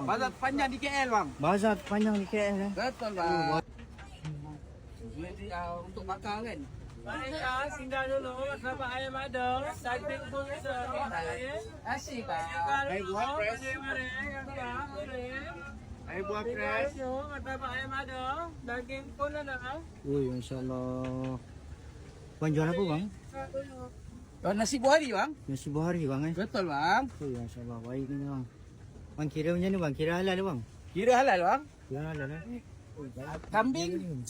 Bazar panjang di KL bang. Bazar panjang di KL eh. Betul bang. Jadi untuk makan kan. Baik, singgah dulu bersama ayam ada. Cantik pun Asyik bang. Baik, buat fresh. Mari. Ayo buat fresh. Bersama ayam ada. Daging pun ada. Ui, masya-Allah. Bang jual apa bang? Oh, nasi buari bang. Nasi buhari bang eh. Betul bang. Ui, masya-Allah baik ni bang. Bang kira macam ni bang? Kira halal ke bang? Kira halal bang. Kira halal eh.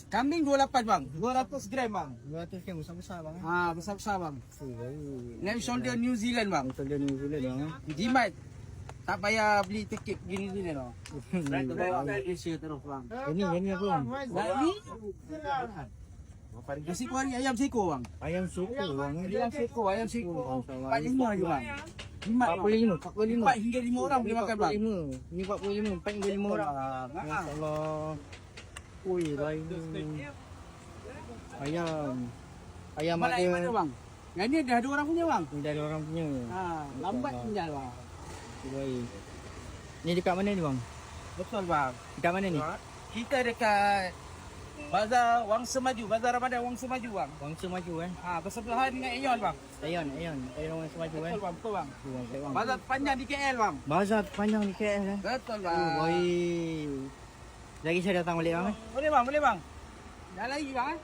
Kambing 28 bang. 200 gram bang. 200 yang besar-besar bang eh. Besar-besar bang. Ui, baik. Name shoulder New Zealand bang. Betul dia New Zealand bang eh. Jimat. Tak payah beli tiket gini New Zealand bang. Right bawa ke Asia terus bang. Ini apa bang? Ini nasi kuali ayam seko bang. Ayam suku bang eh. Ayam seko. Masya-Allah. 45 je bang. Jimat 45. 4 hingga 5 orang boleh makan bang. 45. Ini 45, 4 hingga 5 orang. Masya-Allah. Ui, baik ni. Ayam Mana ada. mana bang? Yang ni dah 2 orang punya bang. Ni dari orang punya. Lambat tinggal bang. Baik. Ni dekat mana ni bang? Betul bang. Dekat mana ni? Kita dekat Bazar Wangsa Maju, Bazar Ramadan Wangsa Maju bang. Wangsa Maju eh. Bersebelahan dengan Aeon bang. Ayon Wangsa Maju eh. Betul bang, betul bang. Bang. Bazar panjang di KL bang. Bazar panjang di KL eh. Betul Oh, bang. baik. Lagi saya datang balik bang eh. Boleh bang. Dah lagi bang.